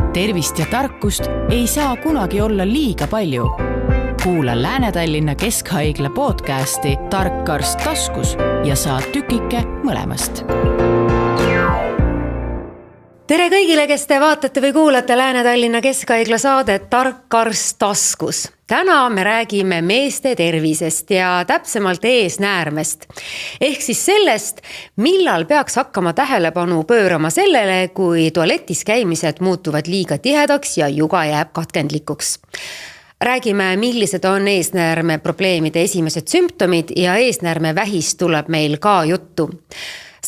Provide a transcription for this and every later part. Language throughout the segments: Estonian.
Tervist ja tarkust ei saa kunagi olla liiga palju. Kuula Lääne-Tallinna Keskhaigla podcasti Tark arst taskus ja saad tükike mõlemast. Tere kõigile, kes te vaatate või kuulate Lääne-Tallinna Keskhaigla saadet Tark arst taskus. Täna me räägime meeste tervisest ja täpsemalt eesnäärmest. Ehk siis sellest, millal peaks hakkama tähelepanu pöörama sellele, kui tualetis käimised muutuvad liiga tihedaks ja juga jääb katkendlikuks. Räägime, millised on eesnäärme probleemide esimesed sümptomid ja eesnäärme vähist tuleb meil ka juttu.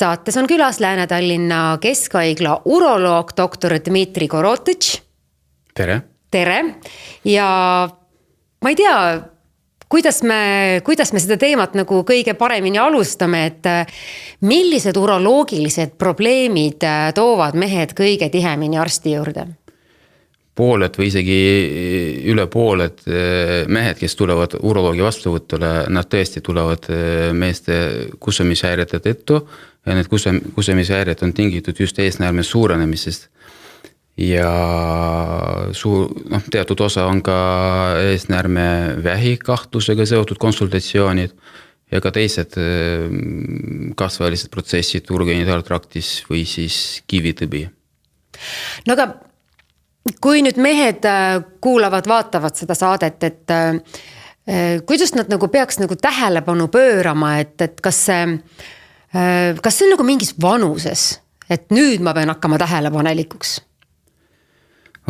Saates on külas Lääne-Tallinna Keskhaigla uroloog doktor Dmitri Korotitš. Tere! Tere! Ja ma ei tea, kuidas me seda teemat nagu kõige paremini alustame, et millised uroloogilised probleemid toovad mehed kõige tihemini arsti juurde? Pooled või isegi üle pooled mehed, kes tulevad uroloogi vastuvõtule, nad tõesti tulevad meeste kusemishäirete tõttu ja need kusemishäired on tingitud just eesnäärme suurenemisest. Ja teatud osa on ka eesnäärme vähi kahtlusega seotud konsultatsioonid ja ka teised kasvalised protsessid urogenitaltraktis või siis kivitõbi. No aga kui nüüd mehed kuulavad, vaatavad seda saadet, et kuidas nad nagu peaks nagu tähelepanu pöörama, et kas see on nagu mingis vanuses, et nüüd ma pean hakkama tähelepanelikuks?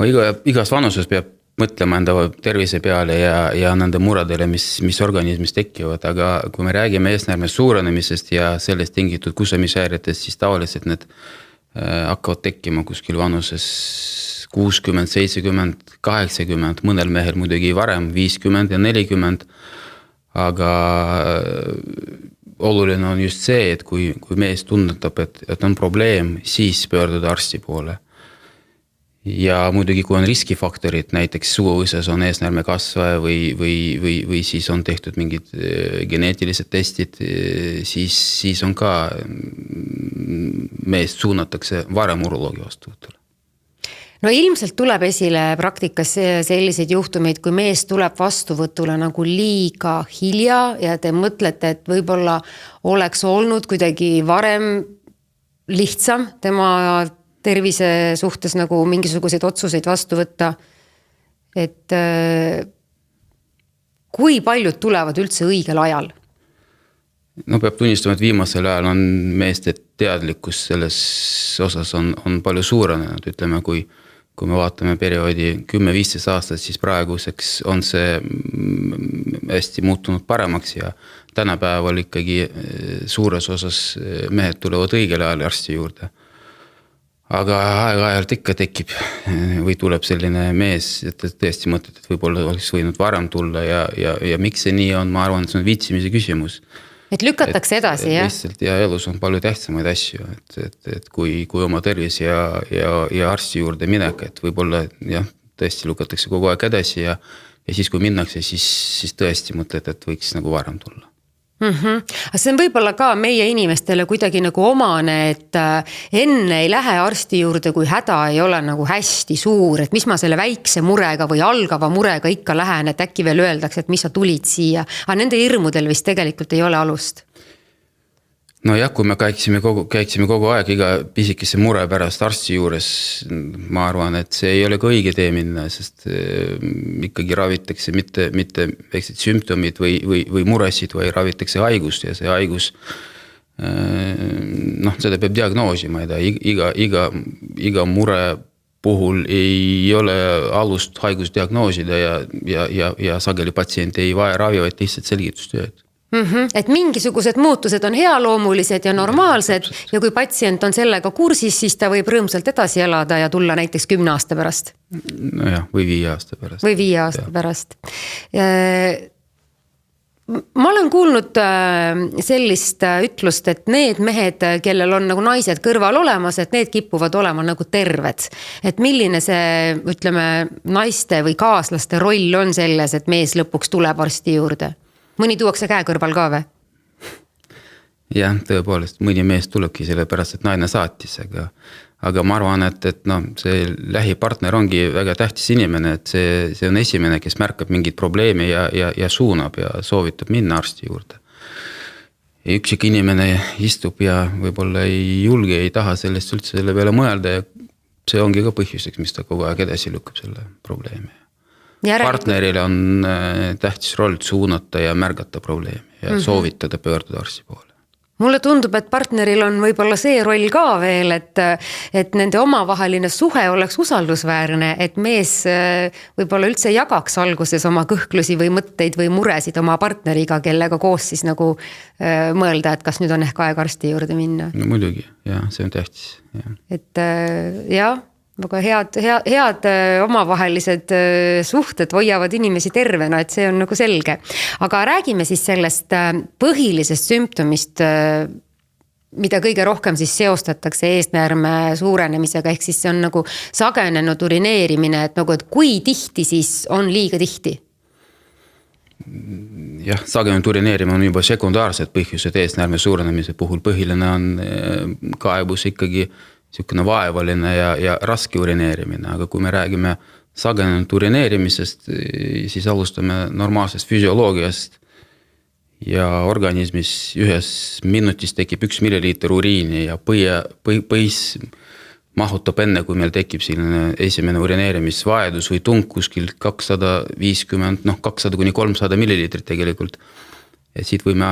Igas vanuses peab mõtlema enda tervise peale ja nende muredele, mis organismis tekivad, aga kui me räägime eesnäärme suurenemisest ja sellest tingitud kusemishäiretest, siis tavaliselt need hakkavad tekkima kuskil vanuses 60, 70, 80, mõnel mehel muidugi varem 50 ja 40, aga oluline on just see, et kui mees tunnetab, et on probleem, siis pöörduda arsti poole. Ja muidugi kui on riskifaktorid, näiteks suguõõses on eesnäärme kasvaja või siis on tehtud mingid geneetilised testid, siis on ka meest suunatakse varem uroloogi vastuvõtule. No ilmselt tuleb esile praktikas selliseid juhtumeid, kui mees tuleb vastuvõtule nagu liiga hilja ja te mõtlete, et võib-olla oleks olnud kuidagi varem lihtsam tema tervise suhtes nagu mingisuguseid otsuseid vastu võtta. Et kui paljud tulevad üldse õigel ajal? No peab tunnistama, et viimasel ajal on meeste teadlikkus selles osas on palju suurenenud, ütleme, kui me vaatame perioodi 10-15 aastat, siis praeguseks on see hästi muutunud paremaks ja tänapäeval ikkagi suures osas mehed tulevad õigel ajal arsti juurde. Aga aeg-ajalt ikka tekib või tuleb selline mees, et tõesti mõtled, et võib-olla oleks võinud varem tulla ja miks see nii on, ma arvan, et see on viitsimise küsimus. Et lükatakse edasi, jah? Lihtsalt ja elus on palju tähtsamaid asju, et kui oma tervis ja arsti juurde minek, et võib-olla tõesti lükatakse kogu aeg edasi ja siis kui minnakse, siis tõesti mõtled, et võiks nagu varem tulla. See on võib-olla ka meie inimestele kuidagi nagu omane, et enne ei lähe arsti juurde, kui häda ei ole nagu hästi suur, et mis ma selle väikse murega või algava murega ikka lähen, et äkki veel öeldakse, et mis sa tulid siia, aga nende hirmudel vist tegelikult ei ole alust. No jah, kui me käiksime kogu aeg iga pisikese mure pärast arsti juures, ma arvan, et see ei ole ka õige tee minna, sest ikkagi ravitakse mitte väiksed sümptomid või muresid, või ravitakse haigust ja see haigus, seda peab diagnoosima, iga mure puhul ei ole alust haigus diagnoosida ja sageli patsient ei vaja ravi, vaid lihtsalt selgitustööd. Et mingisugused muutused on healoomulised ja normaalsed ja kui patsient on sellega kursis, siis ta võib rõõmsalt edasi elada ja tulla näiteks 10 aasta pärast. Nojah, või 5 aasta pärast. Või 5 aasta pärast. Ma olen kuulnud sellist ütlust, et need mehed, kellel on nagu naised kõrval olemas, et need kipuvad olema nagu terved. Et milline see, ütleme, naiste või kaaslaste roll on selles, et mees lõpuks tuleb arsti juurde? Mõni tuuakse käe kõrval ka või? Jah, tõepoolest, mõni mees tulebki selle pärast, et naine saatis, aga ma arvan, et noh, see lähipartner ongi väga tähtis inimene, et see on esimene, kes märkab mingit probleemi ja suunab ja soovitab minna arsti juurde. Ja üksik inimene istub ja võib-olla ei julge, ei taha sellest üldse selle peale mõelda ja see ongi ka põhjuseks, mis ta kogu aeg edasi lükkab selle probleemi. Partneril on tähtis roll suunata ja märgata probleemi ja soovitada pöörduda arsti poole. Mulle tundub, et partneril on võib-olla see roll ka veel, et nende omavaheline suhe oleks usaldusväärne, et mees võib-olla üldse jagaks alguses oma kõhklusi või mõtteid või muresid oma partneriga, kellega koos siis nagu mõelda, et kas nüüd on ehk aeg arsti juurde minna. No muidugi, jah, see on tähtis. Ja. Et jah, väga head omavahelised suhted hoiavad inimesi tervena, et see on nagu selge. Aga räägime siis sellest põhilisest sümptomist, mida kõige rohkem siis seostatakse eesnäärme suurenemisega, ehk siis see on nagu sagenenud urineerimine, et nagu, et kui tihti siis on liiga tihti? Jah, sagenenud urineerimine on juba sekundaarsed põhjused eesnäärme suurenemise puhul. Põhiline on kaebus ikkagi niisugune vaevaline ja raske urineerimine, aga kui me räägime sagenenud urineerimisest, siis alustame normaalsest füsioloogiast ja organismis ühes minutis tekib 1 milliliiter uriini ja põis mahutab enne, kui meil tekib selline esimene urineerimisvaedus või tung kuskil 250, 200-300 milliliitrit tegelikult. Ja siit võime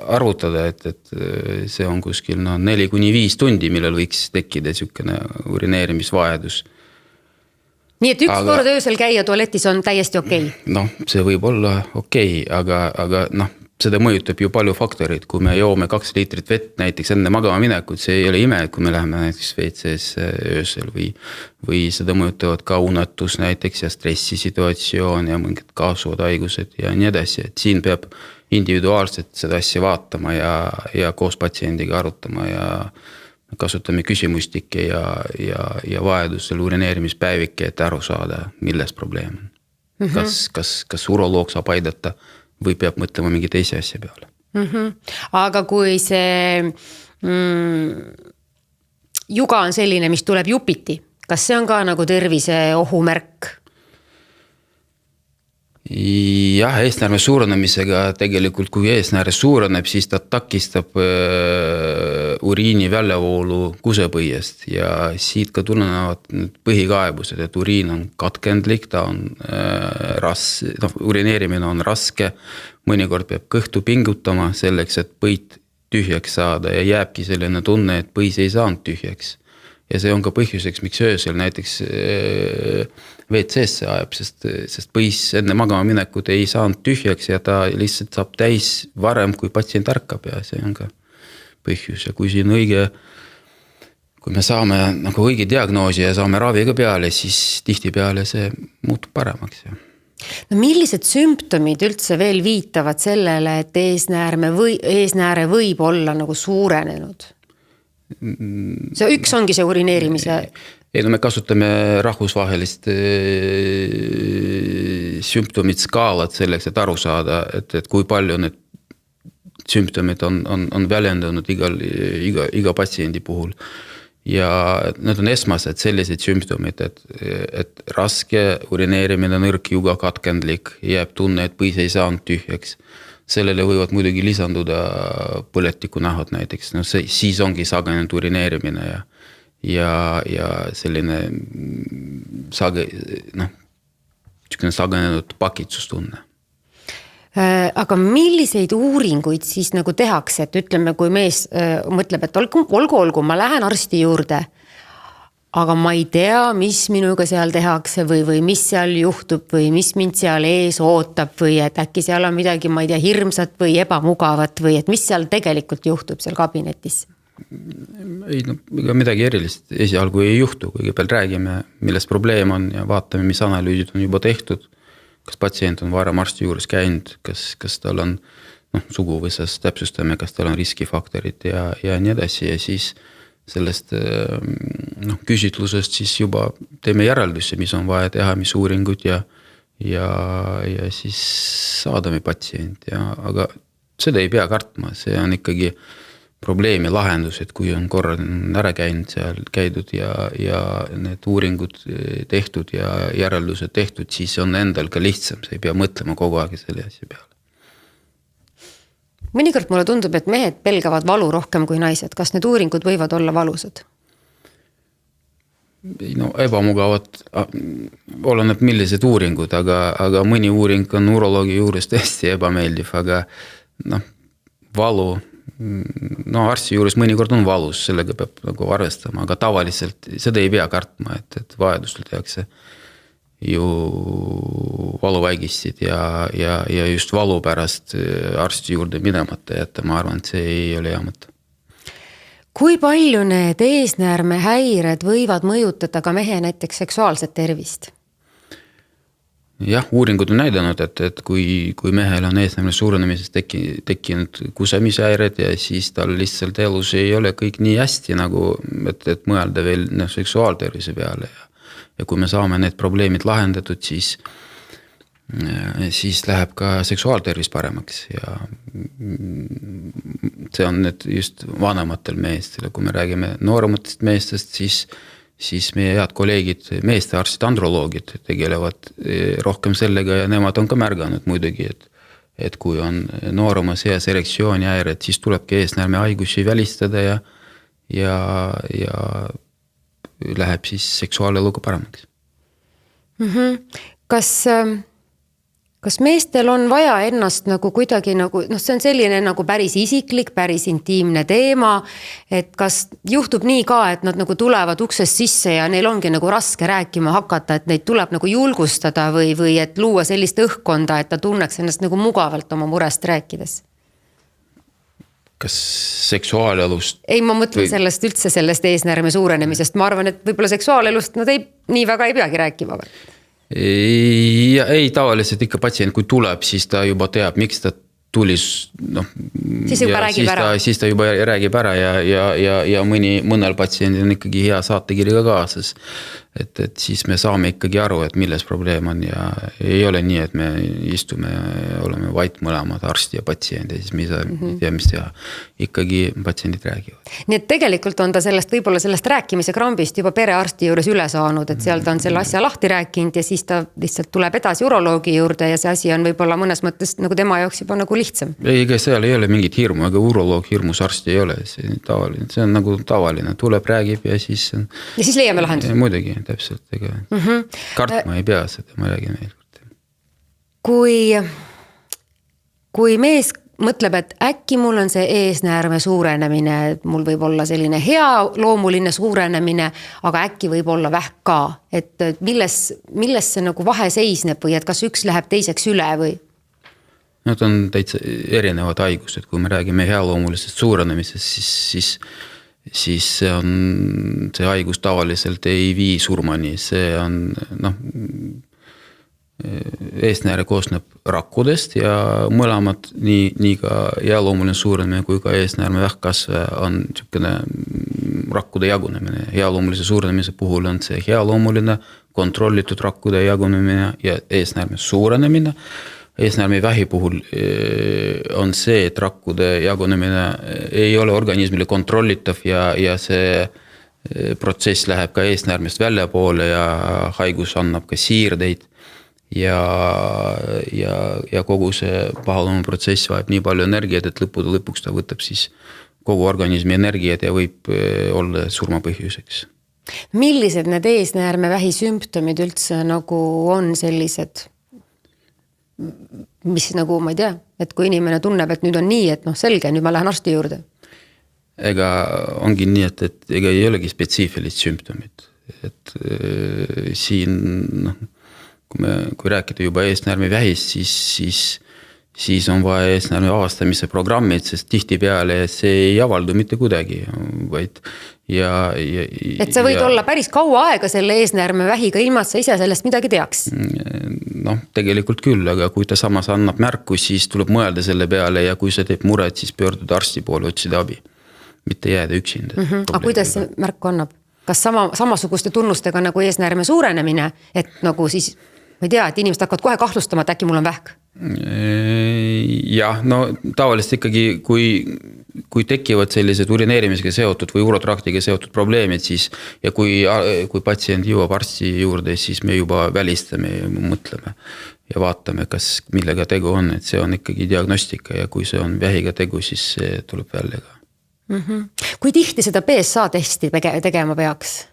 arvutada, et see on kuskil 4-5 tundi, millel võiks tekkida niisugune urineerimisvaedus. Nii et üks kord öösel käia tualetis on täiesti okei? Noh, see võib olla okei, aga noh, seda mõjutab ju palju faktorid. Kui me joome 2 liitrit vett näiteks enne magama minekut, see ei ole ime, kui me läheme näiteks WC-s öösel või seda mõjutavad ka unetus näiteks ja stressisituatsioon ja mingid kaasuvad haigused ja nii edasi. Et siin peab individuaalselt seda asja vaatama ja koos patsiendiga arutama ja kasutame küsimustikke ja vajadusel urineerimispäevike, et aru saada, milles probleem on. Kas uroloog saab aidata või peab mõtlema mingi teise asja peale. Aga kui see juga on selline, mis tuleb jupiti, kas see on ka nagu tervise ohumärk? Jah, eesnäärme suurenemisega tegelikult, kui eesnääre suureneb, siis ta takistab uriini väljavoolu kusepõiest ja siit ka tulenevad põhikaebused, et uriin on katkendlik, ta on urineerimine on raske, mõnikord peab kõhtu pingutama selleks, et põit tühjaks saada ja jääbki selline tunne, et põis ei saanud tühjaks. Ja see on ka põhjuseks, miks öösel näiteks WC-sse ajab, sest põis enne magama minekut ei saanud tühjaks ja ta lihtsalt saab täis varem, kui patsient ärkab ja see on ka põhjus. Ja kui siin kui me saame nagu õige diagnoosi ja saame raviga peale, siis tihtipeale see muutub paremaks. No millised sümptomid üldse veel viitavad sellele, et eesnääre võib olla nagu suurenenud? See üks ongi see urineerimise? Ei, no me kasutame rahvusvahelist sümptomid skaalat selleks, et aru saada, et kui palju need sümptomid on väljendunud iga patsiendi puhul. Ja need on esmased sellised sümptomid, et raske urineerimine, nõrk juga, katkendlik, jääb tunne, et põis ei saanud tühjaks. Sellele võivad muidugi lisanduda põletiku nähod näiteks, no siis ongi sagenenud urineerimine ja selline sagenenud pakitsustunne. Aga milliseid uuringuid siis nagu tehakse, et ütleme, kui mees mõtleb, et olgu, ma lähen arsti juurde, aga ma ei tea, mis minuga seal tehakse või mis seal juhtub või mis mind seal ees ootab või et äkki seal on midagi, ma ei tea, hirmsat või ebamugavat või et mis seal tegelikult juhtub seal kabinetis? Ei, midagi erilist esialgu ei juhtu, kõigepealt räägime, milles probleem on ja vaatame, mis analüüsid on juba tehtud, kas patsient on varem arsti juures käinud, kas tal on suguvõsas, täpsustame, kas tal on riskifaktorid ja nii edasi ja siis sellest küsitlusest siis juba teeme järeldusse, mis on vaja teha, mis uuringud ja siis saadame patsient. Aga seda ei pea kartma, see on ikkagi probleemi lahendus, et kui on korra ära käidud ja need uuringud tehtud ja järeldused tehtud, siis on endal ka lihtsam, sa ei pea mõtlema kogu aeg selle asja peale. Mõnikord mulle tundub, et mehed pelgavad valu rohkem kui naised. Kas need uuringud võivad olla valusad? No ebamugavad, oleneb millised uuringud, aga mõni uuring on uroloogi juures tõesti ebameeldiv, aga valu, arsti juures mõnikord on valus, sellega peab nagu arvestama, aga tavaliselt seda ei pea kartma, et vajadusel tehakse ju valuvaigissid ja just valu pärast arsti juurde minemata jätta, ma arvan, et see ei ole hea mõte. Kui palju need eesnäärmehäired võivad mõjutada ka mehe näiteks seksuaalset tervist? Jah, uuringud on näidanud, et kui mehel on eesnäärme suurenemises tekkinud kusemishäired ja siis tal lihtsalt elus ei ole kõik nii hästi, nagu et mõelda veel seksuaaltervise peale. Ja kui me saame need probleemid lahendatud, siis läheb ka seksuaaltervis paremaks ja see on nüüd just vanematel meestel, kui me räägime noorematest meestest, siis meie head kolleegid, meestearstid, androloogid tegelevad rohkem sellega ja nemad on ka märganud muidugi, et kui on nooremas eas erektsiooni häired, siis tulebki eesnäärme haigusi välistada ja läheb siis seksuaaleluga paremaks. Kas meestel on vaja ennast nagu kuidagi see on selline nagu päris isiklik, päris intiimne teema, et kas juhtub nii ka, et nad nagu tulevad uksest sisse ja neil ongi nagu raske rääkima hakata, et neid tuleb nagu julgustada või et luua sellist õhkkonda, et ta tunneks ennast nagu mugavalt oma murest rääkides? Kas seksuaalelust? Ei, ma mõtlen sellest eesnäärme suurenemisest. Ma arvan, et võib-olla seksuaalelust nad nii väga ei peagi rääkima. Ei, tavaliselt ikka patsient, kui tuleb, siis ta juba teab, miks ta tuli. Siis ta juba räägib ära ja mõnel patsiendil on ikkagi hea saatekirjaga kaasas. Et siis me saame ikkagi aru, et milles probleem on ja ei ole nii, et me istume ja oleme vait mõlemad arsti ja patsient ja siis me ei tea, mis teha. Ikkagi patsiendid räägivad. Nii et tegelikult on ta võib-olla sellest rääkimise krambist juba perearsti juures üle saanud, et seal ta on selle asja lahti rääkinud ja siis ta lihtsalt tuleb edasi uroloogi juurde ja see asi on võib-olla mõnes mõttes nagu tema jaoks juba nagu lihtsam. Ei, seal ei ole mingit hirmu, aga uroloog hirmus arsti ei ole, see on nagu tavaline, tuleb, räägib ja siis leiame lahenduse. Muidugi, täpselt, ega kartma ei pea seda, ma räägin veel kord. Kui mees mõtleb, et äkki mul on see eesnäärme suurenemine, mul võib olla selline hea loomuline suurenemine, aga äkki võib olla vähk ka, et milles see nagu vahe seisneb või et kas üks läheb teiseks üle või? Need on täitsa erinevad haigused, kui me räägime healoomulisest suurenemisest, siis see haigus tavaliselt ei vii surmani, see on eesnääre koosneb rakkudest ja mõlemad nii ka healoomuline suurenemine kui ka eesnäärme vähkkasve on niisugune rakkude jagunemine. Healoomulise suurenemise puhul on see healoomuline kontrollitud rakkude jagunemine ja eesnäärme suurenemine. Eesnäärme vähi puhul on see, et rakkude jagunemine ei ole organismile kontrollitav ja see protsess läheb ka eesnäärmest välja poole ja haigus annab ka siirdeid ja kogu see pahaloomu protsess vajab nii palju energiat, et lõpuks ta võtab siis kogu organismi energiat ja võib olla surmapõhjuseks. Millised need eesnäärme vähi sümptomid üldse nagu on sellised? Mis nagu, ma ei tea, et kui inimene tunneb, et nüüd on nii, et selge, nüüd ma lähen arsti juurde. Ega ongi nii, et ega ei olegi spetsiifilist sümptomid. Et siin, kui rääkida juba eesnäärme vähist, siis on vaja eesnäärme avastamise programmid, sest tihti peale see ei avaldu mitte kuidagi, vaid et sa võid olla päris kaua aega selle eesnäärme vähiga ilma, et sa ise sellest midagi teaks? Tegelikult küll, aga kui ta samas annab märku, siis tuleb mõelda selle peale ja kui see teeb muret, siis pöörduda arsti poole, otsida abi. Mitte jääda üksinda. Aga kuidas see märku annab? Kas samasuguste tunnustega nagu eesnäärme suurenemine, et nagu siis, ma ei tea, et inimesed hakkavad kohe kahtlustama, et äkki mul on vähk? Jah, tavaliselt ikkagi, kui kui tekivad sellised urineerimisega seotud või urotraktiga seotud probleemid, siis ja kui patsient jõuab arsti juurde, siis me juba välistame ja mõtleme ja vaatame, kas millega tegu on, et see on ikkagi diagnostika ja kui see on vähiga tegu, siis see tuleb välja ka. Kui tihti seda PSA testi tegema peaks?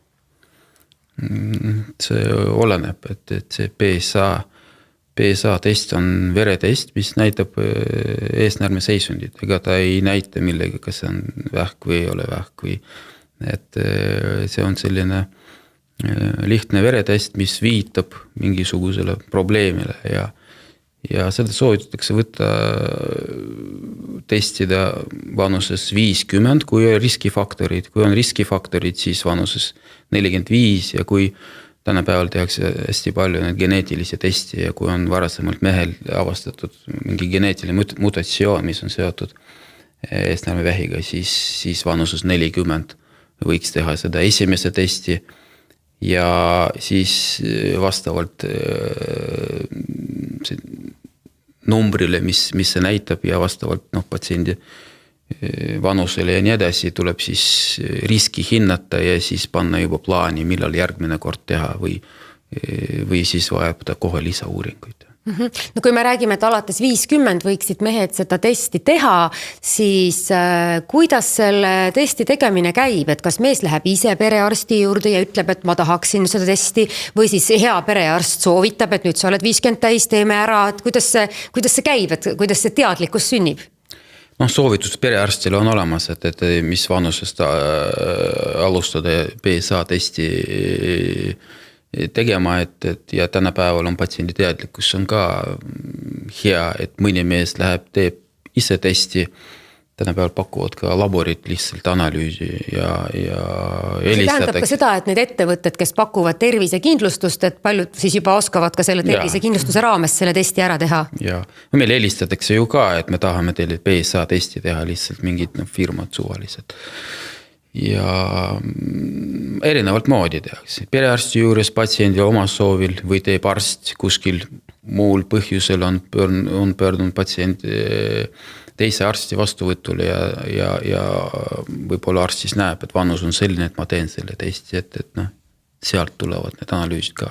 See oleneb, et see PSA test on veretest, mis näitab eesnäärme seisundit, ega ta ei näita millega, kas see on vähk või ei ole vähk või et see on selline lihtne veretest, mis viitab mingisugusele probleemile ja seda soovitatakse võtta testida vanuses 50, kui on riskifaktorid, siis vanuses 45 ja kui tänapäeval tehakse hästi palju need geneetilisi testi ja kui on varasemalt mehel avastatud mingi geneetiline mutatsioon, mis on seotud eesnäärme vähiga, siis vanuses 40 võiks teha seda esimese testi ja siis vastavalt numbrile, mis see näitab ja vastavalt patsiendi vanusele ja nii edasi tuleb siis riski hinnata ja siis panna juba plaani, millal järgmine kord teha või siis vajab ta kohe lisauuringuid. No kui me räägime, et alates 50 võiksid mehed seda testi teha, siis kuidas selle testi tegemine käib, et kas mees läheb ise perearsti juurde ja ütleb, et ma tahaksin seda testi või siis hea perearst soovitab, et nüüd sa oled 50 täis, teeme ära, et kuidas see käib, et kuidas see teadlikkus sünnib? Soovitus perearstile on olemas, et mis vanusest alustada PSA testi tegema, et ja tänapäeval on patsiendi teadlikkus on ka hea, et mõni mees teeb ise testi, tänapäeval pakuvad ka laborit lihtsalt analüüsi ja helistatakse. See tähendab ka seda, et need ettevõtted, kes pakuvad tervisekindlustust, et paljud siis juba oskavad ka selle tervisekindlustuse raames selle testi ära teha. Ja meil helistatakse ju ka, et me tahame teile PSA testi teha lihtsalt mingid firmad suvalised. Ja erinevalt moodi tehakse. Perearsti juures patsiendi oma soovil või teeb arst kuskil muul põhjusel on pöördunud patsient teise arsti vastuvõtule ja võib-olla arst siis näeb, et vanus on selline, et ma teen selle testi, et sealt tulevad need analüüsid ka.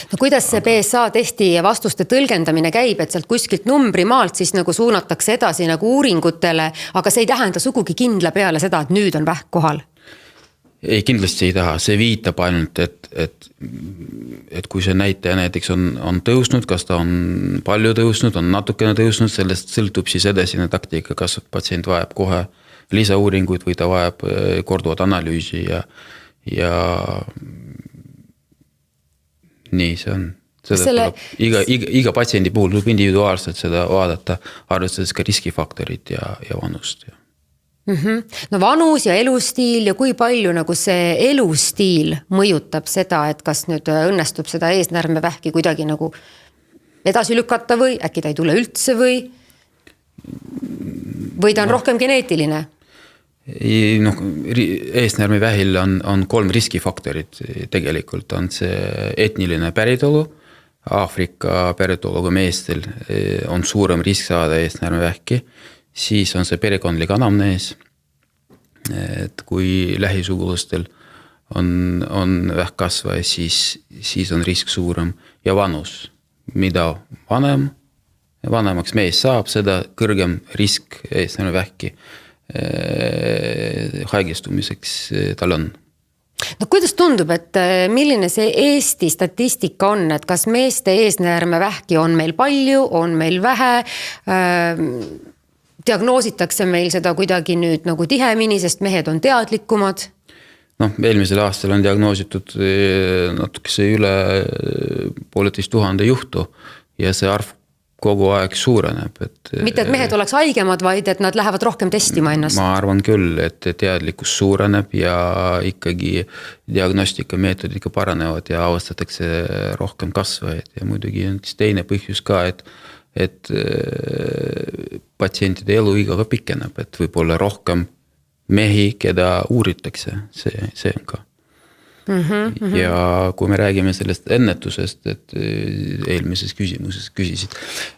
No kuidas see PSA testi ja vastuste tõlgendamine käib, et sealt kuskilt numbrimaalt siis nagu suunatakse edasi nagu uuringutele, aga see ei tähenda sugugi kindla peale seda, et nüüd on vähk kohal? Ei, kindlasti ei taha, see viitab ainult, et kui see näitaja näiteks on tõusnud, kas ta on palju tõusnud, on natukene tõusnud, sellest sõltub siis edasine taktika, kas patsient vajab kohe lisauuringuid või ta vajab korduvat analüüsi ja nii see on. Iga patsiendi puhul tuleb individuaalselt seda vaadata, arvestades ka riskifaktorid ja vanust. No vanus ja elustiil ja kui palju nagu see elustiil mõjutab seda, et kas nüüd õnnestub seda eesnäärmevähki kuidagi nagu edasi lükata või äkki ta ei tule üldse või ta on rohkem geneetiline? Eesnäärmevähil on 3 riskifaktorit tegelikult, on see etniline päritolu, Aafrika päritoluga meestel on suurem risk saada eesnäärmevähki, siis on see perekondlik anamnees, et kui lähisugulastel on vähkkasvaja, siis on risk suurem ja vanus, mida vanemaks mees saab, seda kõrgem risk eesnäärmevähki haigestumiseks tal on. No kuidas tundub, et milline see Eesti statistika on, et kas meeste eesnäärmevähki on meil palju, on meil vähe, diagnoositakse meil seda kuidagi nüüd nagu tihemini, sest mehed on teadlikumad? Eelmisel aastal on diagnoositud natukese üle 1500 juhtu ja see arv kogu aeg suureneb. Mitte, et mehed oleks haigemad, vaid et nad lähevad rohkem testima ennast? Ma arvan küll, et teadlikkus suureneb ja ikkagi diagnostikameetodid ikka paranevad ja avastatakse rohkem kasvajaid ja muidugi on teine põhjus ka, et patsientide eluiga ka pikeneb, et võib olla rohkem mehi, keda uuritakse, see on ka. Ja kui me räägime sellest ennetusest, et eelmises küsimuses küsisid,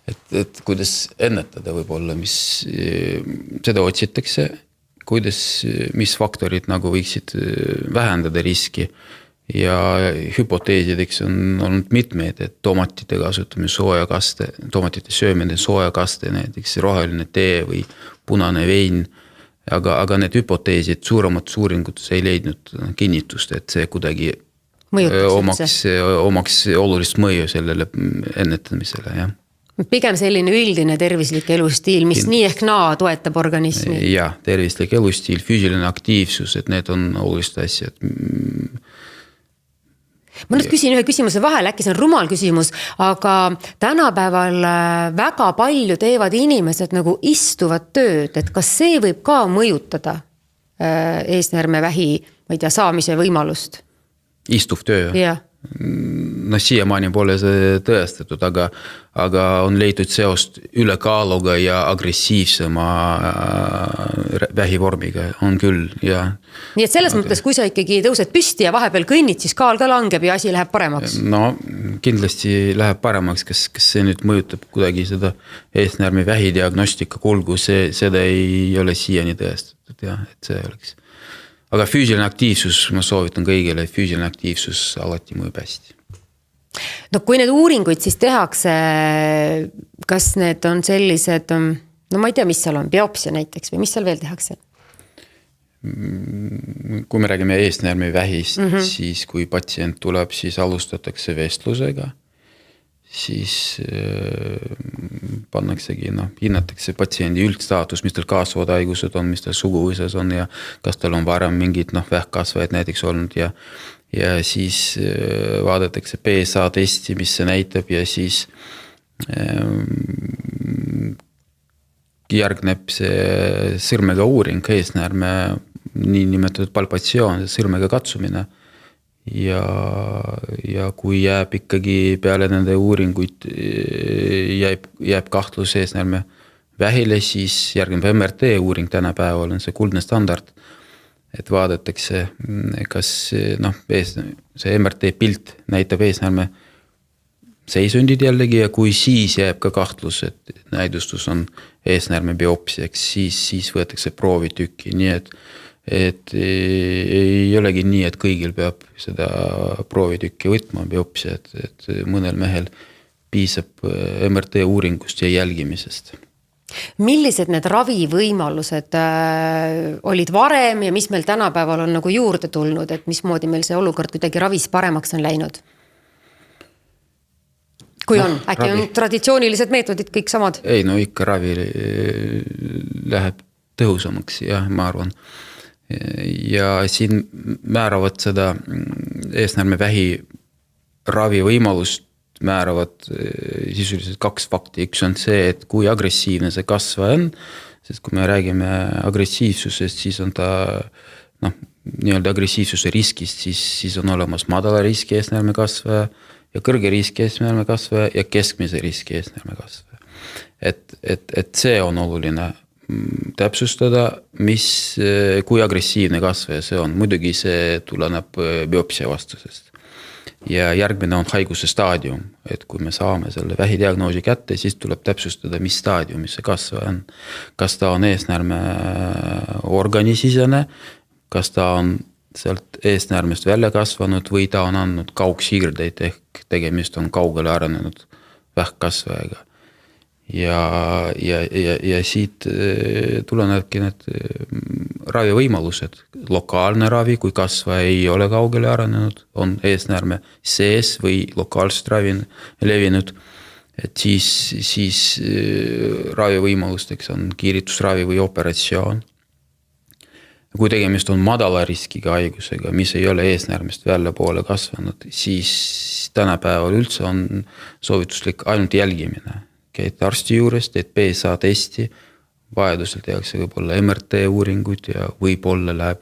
et kuidas ennetada võib-olla, mis seda otsitakse, kuidas, mis faktorid nagu võiksid vähendada riski ja hüpoteesideks on olnud mitmeid, et tomatite kasutamine soojakaste, tomatite söömine soojakaste, näiteks roheline tee või punane vein. Aga need hüpoteesid suuremates uuringutes ei leidnud kinnitust, et see kuidagi omaks olulist mõju sellele ennetamisele. Ja. Pigem selline üldine tervislik elustiil, mis nii ehk naa toetab organismi. Ja, tervislik elustiil, füüsiline aktiivsus, et need on olulised asjad. Ma nüüd küsin ühe küsimuse vahel, äkki see on rumal küsimus, aga tänapäeval väga palju teevad inimesed nagu istuvad tööd, et kas see võib ka mõjutada eesnäärmevähi, ma ei tea, saamise võimalust? Istuv töö? Jah. No siiamaani pole see tõestatud, aga on leitud seost ülekaaluga ja agressiivsema vähivormiga, on küll. Ja. Nii et selles mõttes, kui sa ikkagi tõused püsti ja vahepeal kõnnid, siis kaal ka langeb ja asi läheb paremaks? No kindlasti läheb paremaks, kas see nüüd mõjutab kuidagi seda eesnäärme vähidiagnostika kulgu, seda ei ole siiani tõestatud, ja, et see oleks. Aga füüsiline aktiivsus, ma soovitan kõigile, füüsiline aktiivsus alati mõjub hästi. No kui need uuringuid siis tehakse, kas need on sellised, no ma ei tea, mis seal on, biopsia näiteks või mis seal veel tehakse? Kui me räägime eesnäärme vähist, siis kui patsient tuleb, siis alustatakse vestlusega, siis pannaksegi, hinnatakse patsiendi üldstaatus, mis tal kaasvad haigused on, mis tal suguvõsas on ja kas tal on varem mingid vähkkasvajad näiteks olnud ja siis vaadatakse PSA testi, mis see näitab ja siis järgneb see sõrmega uuring, eesnäärme nii nimetatud palpatsioon, sõrmega katsumine. Ja kui jääb ikkagi peale nende uuringuid jääb kahtlus eesnäärme vähile, siis järgneb MRT uuring tänapäeval on see kuldne standard, et vaadatakse, kas see MRT pilt näitab eesnäärme seisundid jällegi ja kui siis jääb ka kahtlus, et näidustus on eesnäärme biopsiaks, siis võetakse proovitükki, nii et ei olegi nii, et kõigil peab seda proovitükki võtma biopsia, et mõnel mehel piisab MRT uuringust ja jälgimisest. Millised need ravivõimalused olid varem ja mis meil tänapäeval on nagu juurde tulnud, et mismoodi meil see olukord kuidagi ravis paremaks on läinud? Kui on, äkki on traditsioonilised meetodid kõik samad? Ei, ikka ravi läheb tõhusamaks, jah, ma arvan. Ja siin määravad seda eesnäärme vähi ravivõimalust määravad sisuliselt kaks fakti. Üks on see, et kui agressiivne see kasvaja on, sest kui me räägime agressiivsusest, siis on ta nii-öelda agressiivsuse riskist, siis on olemas madala riski eesnäärme kasvaja ja kõrge riski eesnäärme kasvaja ja keskmise riski eesnäärme kasvaja. Et see on oluline täpsustada, kui agressiivne kasvaja see on. Muidugi see tuleneb biopsia vastusest. Ja järgmine on haiguse staadium, et kui me saame selle vähidiagnoosi kätte, siis tuleb täpsustada, mis staadiumis see kasvaja on. Kas ta on eesnäärme organisisene, kas ta on sealt eesnäärmest välja kasvanud või ta on andnud kaugsiirdeid ehk tegemist on kaugele arenenud vähkkasvajaga. Ja siit tulenevadki need ravivõimalused. Lokaalne ravi, kui kasvaja ei ole kaugele arenenud, on eesnäärme sees või lokaalselt levinud, et siis ravivõimalusteks on kiiritusravi või operatsioon. Kui tegemist on madala riskiga haigusega, mis ei ole eesnäärmest välja poole kasvanud, siis tänapäeval üldse on soovituslik ainult jälgimine. Käid arsti juures, teed PSA testi, vajadusel tehakse võib-olla MRT uuringuid ja võib-olla läheb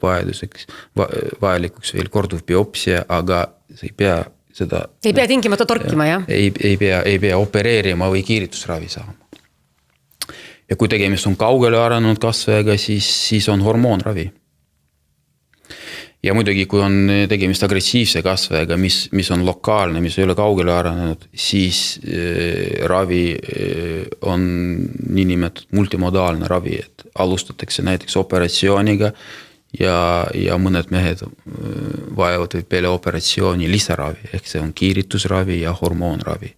vajalikuks veel korduv biopsia, aga see ei pea seda... Ei pea tingimata torkima, jah? Ei pea opereerima või kiiritusravi saama. Ja kui tegemist on kaugele arenenud kasvajaga, siis on hormoonravi. ja muidugi, kui on tegemist agressiivse kasvajaga, mis on lokaalne, mis ei ole kaugele arenenud, siis ravi on niinimetatud multimodaalne ravi, et alustatakse näiteks operatsiooniga ja mõned mehed vajavad peale operatsiooni lisaravi, ehk see on kiiritusravi ja hormoonravi.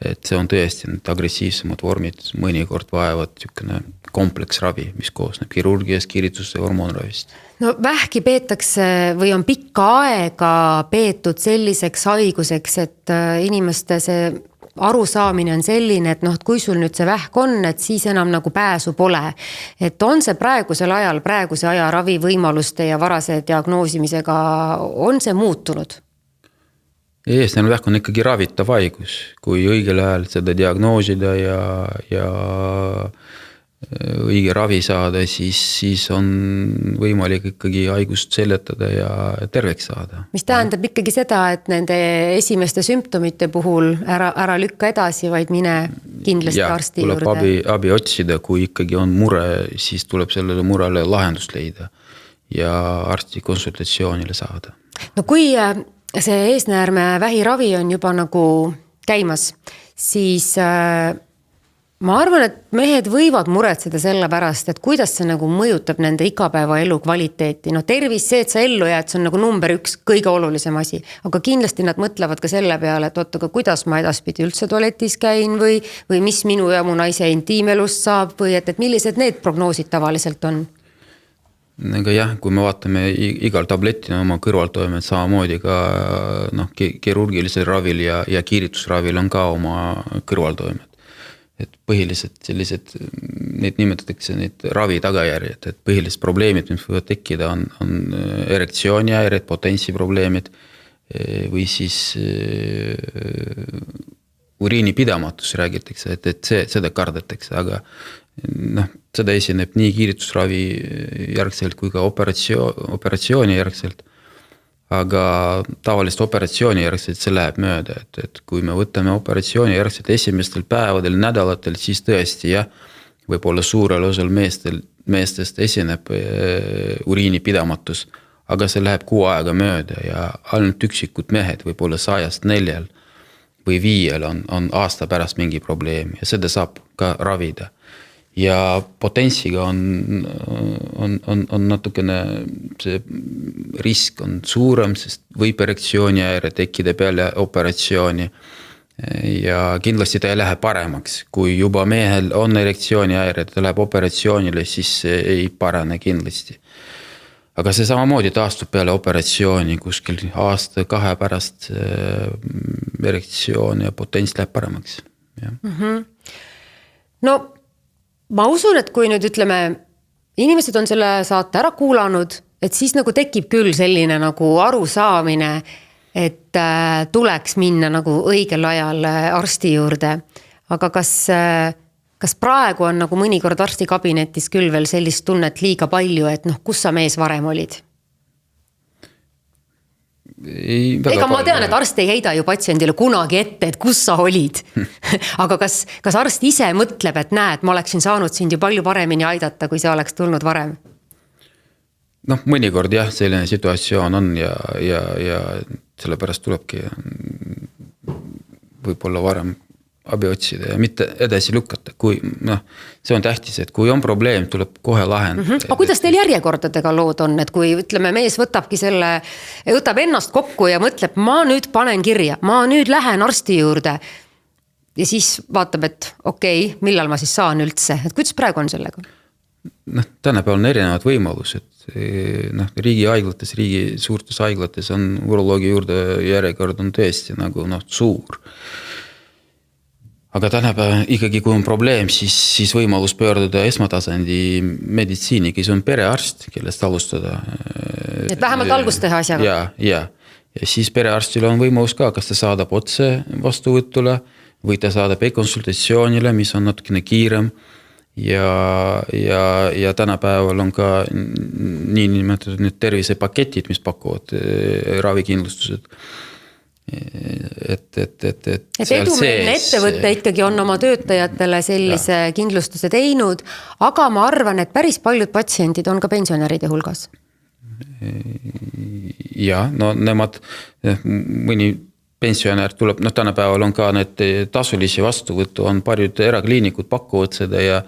Et see on tõesti need agressiivsemad vormid, mõnikord vajavad niisugune kompleksravi, mis koosneb kirurgiast, kiiritusest ja hormoonravist. No vähki peetakse või on pikka aega peetud selliseks haiguseks, et inimeste see arusaamine on selline, et kui sul nüüd see vähk on, et siis enam nagu pääsu pole. Et on see praegusel ajal, praeguse aja ravivõimaluste ja varase diagnoosimisega, on see muutunud? Eesnäärmevähk on ikkagi ravitav haigus, kui õigel ajal seda diagnoosida ja õige ravi saada, siis on võimalik ikkagi haigust seletada ja terveks saada. Mis tähendab ikkagi seda, et nende esimeste sümptomite puhul ära lükka edasi, vaid mine kindlasti arsti juurde. Tuleb abi otsida, kui ikkagi on mure, siis tuleb sellele murele lahendust leida ja arsti konsultatsioonile saada. No kui see eesnäärme vähiravi on juba nagu käimas, siis ma arvan, et mehed võivad muretseda selle pärast, et kuidas see nagu mõjutab nende igapäeva elu kvaliteeti. No tervis, see, et sa ellu jääd, see on nagu number 1 kõige olulisem asi. Aga kindlasti nad mõtlevad ka selle peale, et oota, kuidas ma edaspidi üldse tualetis käin või mis minu ja mu naise intiimelust saab või et millised need prognoosid tavaliselt on? Aga jah, kui me vaatame igal tabletil oma kõrvaltoimed samamoodi ka kirurgilisel ravil ja kiiritusravil on ka oma kõrvaltoimed. Et põhilised sellised, neid nimetatakse neid ravi tagajärjed, et põhilised probleemid, mis võivad tekkida, on erektsioonihäired, potentsiprobleemid või siis uriinipidamatus räägitakse, et seda kardetakse, aga seda esineb nii kiiritusravi järgselt kui ka operatsiooni järgselt. Aga tavalist operatsiooni järgselt see läheb mööda, et kui me võtame operatsiooni järgselt esimestel päevadel, nädalatel, siis tõesti võib-olla suurel osal meestest esineb uriinipidamatus, aga see läheb 6 aega mööda ja ainult üksikud mehed, võib-olla 104 või 5 on aasta pärast mingi probleem ja seda saab ka ravida. Ja potentsiga on natukene see risk on suurem, sest võib erektsioonihäire tekkida peale operatsiooni ja kindlasti ta ei lähe paremaks. Kui juba mehel on erektsioonihäire, ta läheb operatsioonile, siis ei parane kindlasti. Aga see samamoodi taastub peale operatsiooni kuskil aasta 2 pärast erektsioon ja potents läheb paremaks. Ja. No ma usun, et kui nüüd ütleme, inimesed on selle saate ära kuulanud, et siis nagu tekib küll selline nagu arusaamine, et tuleks minna nagu õigel ajal arsti juurde. Aga kas praegu on nagu mõnikord arstikabinetis küll veel sellist tunnet liiga palju, et kus sa mees varem olid? Ega ma tean, et arst ei heida ju patsiendile kunagi ette, et kus sa olid. Aga kas arst ise mõtleb, et näed, ma oleksin saanud sind ju palju paremini aidata, kui see oleks tulnud varem? Mõnikord jah, selline situatsioon on ja sellepärast tulebki võib-olla varem abi otsida ja mitte edasi lükata. See on tähtis, et kui on probleem, tuleb kohe lahendada. Aga kuidas teil järjekordadega lood on, et kui ütleme, mees võtab ennast kokku ja mõtleb, ma nüüd panen kirja, ma nüüd lähen arsti juurde ja siis vaatab, et okei, millal ma siis saan üldse, et kuidas praegu on sellega? Tänapäeval on erinevad võimalused. Riigi haiglates, riigi suurtes haiglates on uroloogi juurde järjekord on tõesti nagu suur. Aga tänapäeval ikkagi, kui on probleem, siis võimalus pöörduda esmatasandi meditsiini, kes on perearst, kellest alustada. Et vähemalt algust teha asjaga. Ja siis perearstil on võimalus ka, kas ta saadab otse vastuvõtule või ta saadab e-konsultatsioonile, mis on natukene kiirem. Ja tänapäeval on ka niinimetatud need tervisepaketid, mis pakuvad ravikindlustused. Et edumeelne ettevõtte ikkagi on oma töötajatele sellise kindlustuse teinud, aga ma arvan, et päris paljud patsiendid on ka pensionäride hulgas. ja no nemad, mõni pensionär tuleb, tänapäeval on ka need tasulisi vastuvõttu, on paljud erakliinikud pakuvad seda ja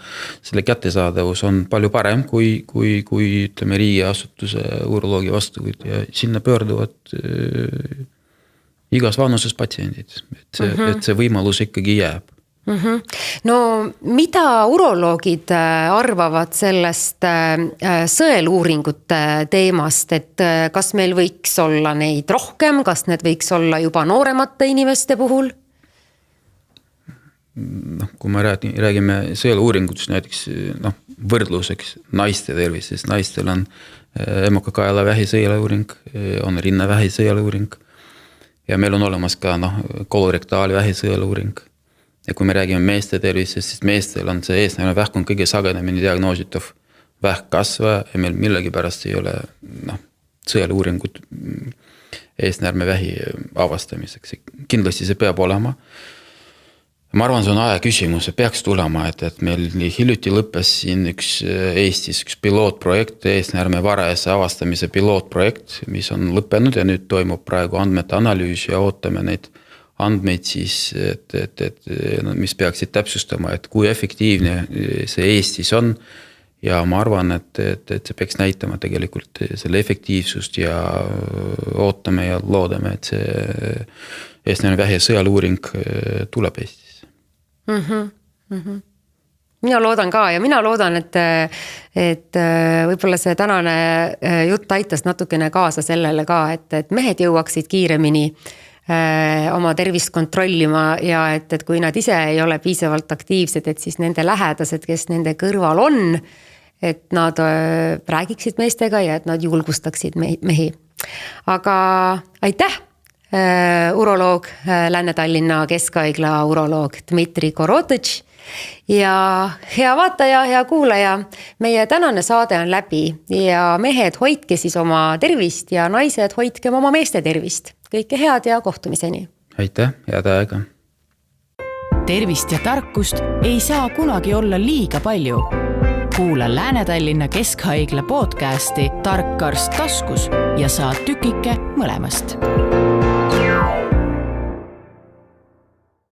selle kättesaadavus on palju parem kui ütleme riigiasutuse uroloogi vastuvõtt ja sinna pöörduvad igas vanuses patsiendid, et see võimalus ikkagi jääb. No mida uroloogid arvavad sellest sõeluuringute teemast, et kas meil võiks olla neid rohkem, kas need võiks olla juba nooremate inimeste puhul? Kui me räägime sõeluuringutest näiteks võrdluseks naiste tervis, sest naistel on emakakaelavähi sõeluuring, on rinnavähi sõeluuring ja meil on olemas ka kolorektaalvähi sõeluuring. Ja kui me räägime meeste tervisest, siis meestel on see eesnäärme vähk on kõige sagedamini diagnoositav vähkkasvaja ja meil millegi pärast ei ole sõeluuringut eesnäärme vähi avastamiseks. Kindlasti see peab olema. Ma arvan, see on aja küsimus, see peaks tulema, et meil hiljuti lõppes siin Eestis üks pilootprojekt, eesnäärme varajase avastamise pilootprojekt, mis on lõppenud ja nüüd toimub praegu andmete analüüs ja ootame neid andmeid siis, mis peaksid täpsustama, et kui efektiivne see Eestis on ja ma arvan, et see peaks näitama tegelikult selle efektiivsust ja ootame ja loodame, et see eesnäärme vähi sõeluuring tuleb Eestis. Mina loodan ka ja mina loodan, et võib-olla see tänane jutt aitas natukene kaasa sellele ka, et mehed jõuaksid kiiremini oma tervist kontrollima ja et kui nad ise ei ole piisavalt aktiivsed, et siis nende lähedased, kes nende kõrval on, et nad räägiksid meestega ja et nad julgustaksid mehi. Aga aitäh, uroloog, Lääne-Tallinna Keskhaigla uroloog Dmitri Korotõtš ja hea vaataja, hea kuulaja, meie tänane saade on läbi ja mehed hoidke siis oma tervist ja naised hoidke oma meeste tervist. Kõike head ja kohtumiseni. Aitäh, head aega. Tervist ja tarkust ei saa kunagi olla liiga palju. Kuula Lääne-Tallinna Keskhaigla podcasti Tark arst taskus ja saa tükike mõlemast.